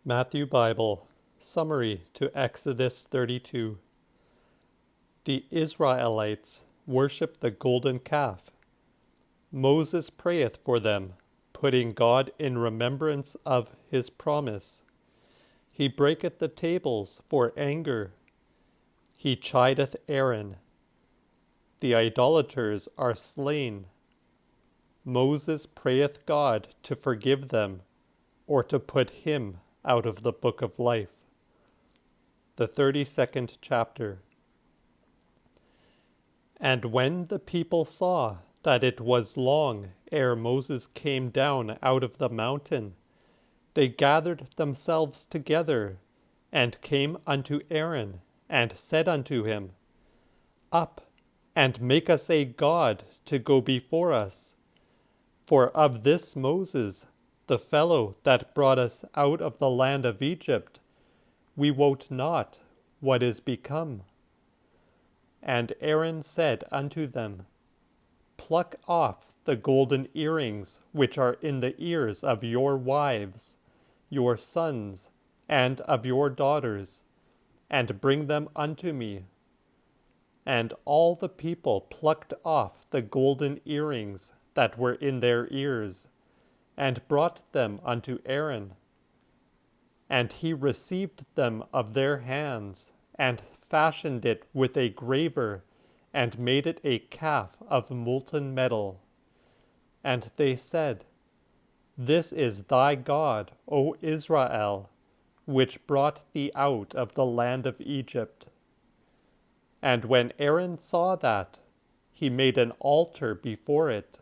Matthew Bible Summary to Exodus 32. The Israelites worship the golden calf. Moses prayeth for them, putting God in remembrance of his promise. He breaketh the tables for anger. He chideth Aaron. The idolaters are slain. Moses prayeth God to forgive them, or to put him out of the book of life. The 32nd chapter. And when the people saw that it was long ere Moses came down out of the mountain, they gathered themselves together, and came unto Aaron, and said unto him, Up, and make us a god to go before us. For of this Moses, the fellow that brought us out of the land of Egypt, we wot not what is become. And Aaron said unto them, Pluck off the golden earrings which are in the ears of your wives, your sons, and of your daughters, and bring them unto me. And all the people plucked off the golden earrings that were in their ears, and brought them unto Aaron. And he received them of their hands, and fashioned it with a graver, and made it a calf of molten metal. And they said, This is thy God, O Israel, which brought thee out of the land of Egypt. And when Aaron saw that, he made an altar before it,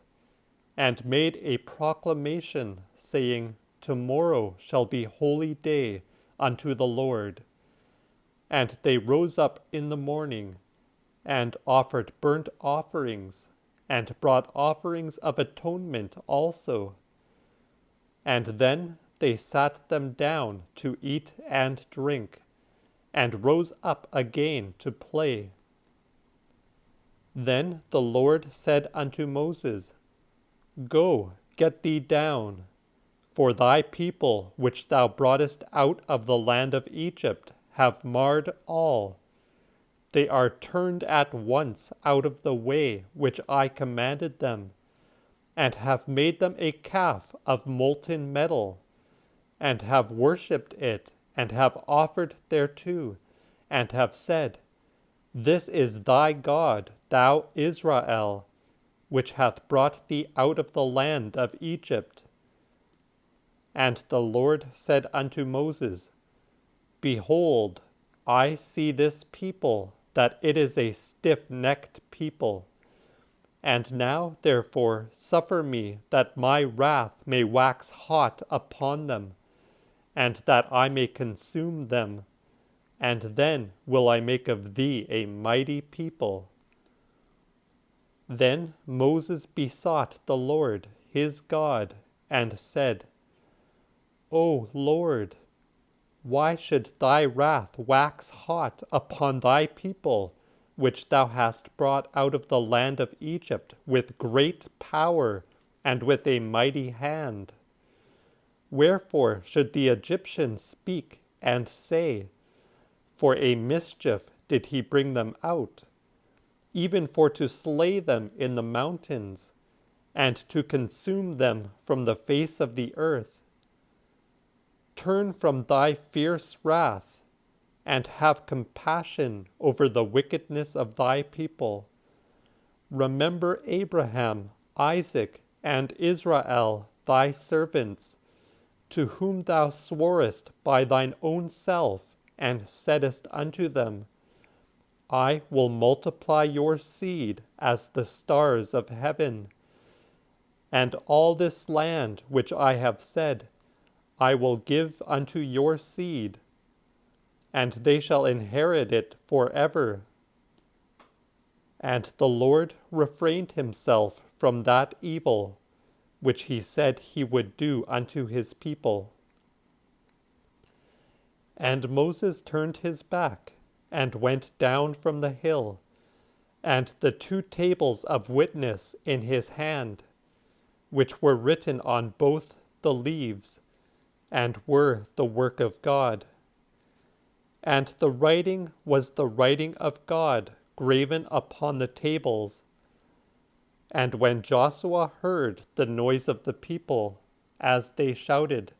and made a proclamation, saying, Tomorrow shall be holy day unto the Lord. And they rose up in the morning, and offered burnt offerings, and brought offerings of atonement also. And then they sat them down to eat and drink, and rose up again to play. Then the Lord said unto Moses, Go, get thee down, for thy people which thou broughtest out of the land of Egypt have marred all. They are turned at once out of the way which I commanded them, and have made them a calf of molten metal, and have worshipped it, and have offered thereto, and have said, This is thy God, thou Israel, which hath brought thee out of the land of Egypt. And the Lord said unto Moses, Behold, I see this people, that it is a stiff-necked people. And now, therefore, suffer me that my wrath may wax hot upon them, and that I may consume them, and then will I make of thee a mighty people. Then Moses besought the Lord his God, and said, O Lord, why should thy wrath wax hot upon thy people, which thou hast brought out of the land of Egypt with great power and with a mighty hand? Wherefore should the Egyptians speak and say, For a mischief did he bring them out, even for to slay them in the mountains, and to consume them from the face of the earth? Turn from thy fierce wrath, and have compassion over the wickedness of thy people. Remember Abraham, Isaac, and Israel, thy servants, to whom thou sworest by thine own self, and saidst unto them, I will multiply your seed as the stars of heaven. And all this land which I have said, I will give unto your seed, and they shall inherit it forever. And the Lord refrained himself from that evil which he said he would do unto his people. And Moses turned his back, and went down from the hill, and the 2 tables of witness in his hand, which were written on both the leaves, and were the work of God. And the writing was the writing of God, graven upon the tables. And when Joshua heard the noise of the people, as they shouted,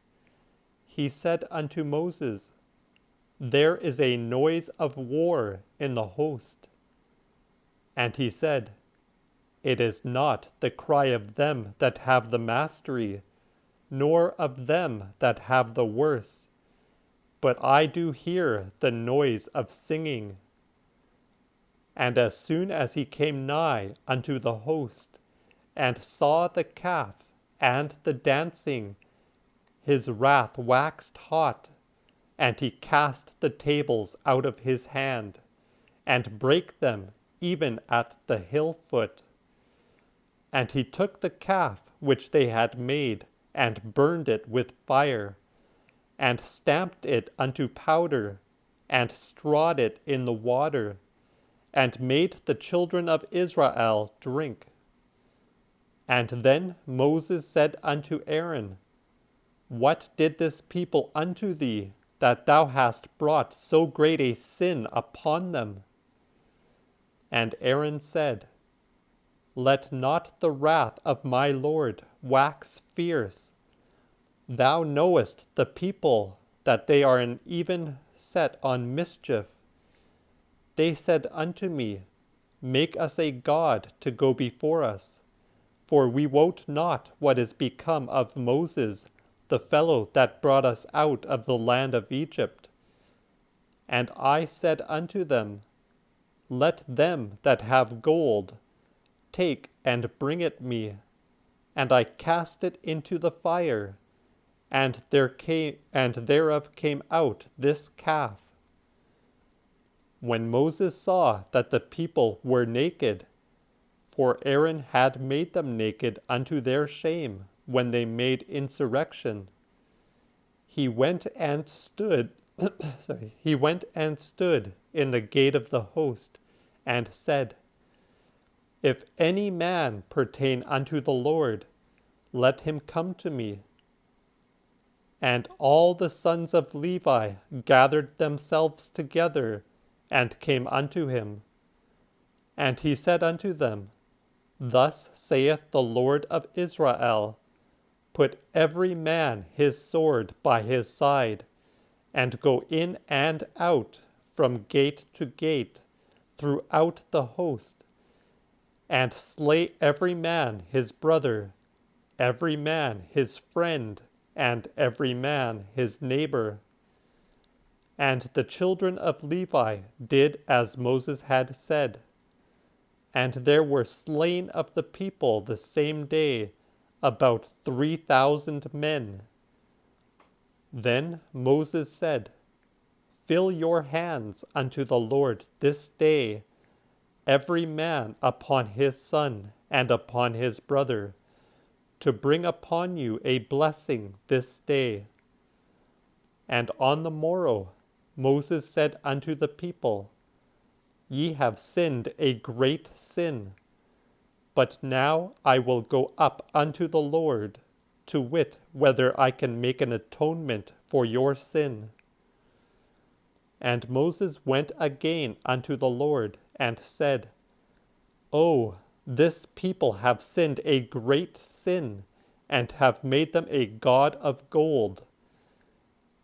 he said unto Moses, There is a noise of war in the host. And he said, It is not the cry of them that have the mastery, nor of them that have the worse, but I do hear the noise of singing. And as soon as he came nigh unto the host, and saw the calf and the dancing, his wrath waxed hot, and he cast the tables out of his hand, and brake them even at the hill foot. And he took the calf which they had made, and burned it with fire, and stamped it unto powder, and strawed it in the water, and made the children of Israel drink. And then Moses said unto Aaron, What did this people unto thee, that thou hast brought so great a sin upon them? And Aaron said, Let not the wrath of my Lord wax fierce. Thou knowest the people, that they are an even set on mischief. They said unto me, Make us a god to go before us. For we wot not what is become of Moses, the fellow that brought us out of the land of Egypt. And I said unto them, Let them that have gold take and bring it me. And I cast it into the fire, and thereof came out this calf. When Moses saw that the people were naked, for Aaron had made them naked unto their shame when they made insurrection, he went and stood in the gate of the host, and said, If any man pertain unto the Lord, let him come to me. And all the sons of Levi gathered themselves together, and came unto him. And he said unto them, Thus saith the Lord of Israel, Put every man his sword by his side, and go in and out from gate to gate throughout the host, and slay every man his brother, every man his friend, and every man his neighbor. And the children of Levi did as Moses had said. And there were slain of the people the same day about 3,000 men. Then Moses said, Fill your hands unto the Lord this day, every man upon his son and upon his brother, to bring upon you a blessing this day. And on the morrow Moses said unto the people, Ye have sinned a great sin. But now I will go up unto the Lord, to wit whether I can make an atonement for your sin. And Moses went again unto the Lord, and said, O, this people have sinned a great sin, and have made them a god of gold.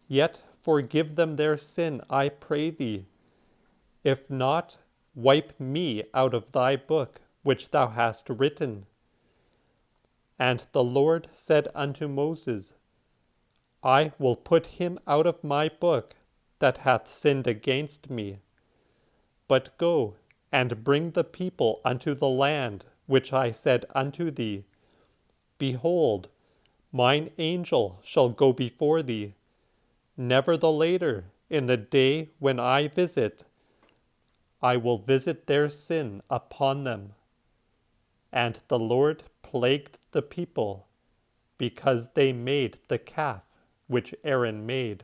Yet forgive them their sin, I pray thee. If not, wipe me out of thy book, which thou hast written. And the Lord said unto Moses, I will put him out of my book that hath sinned against me. But go and bring the people unto the land which I said unto thee, Behold, mine angel shall go before thee. Never the later, in the day when I visit, I will visit their sin upon them. And the Lord plagued the people, because they made the calf which Aaron made.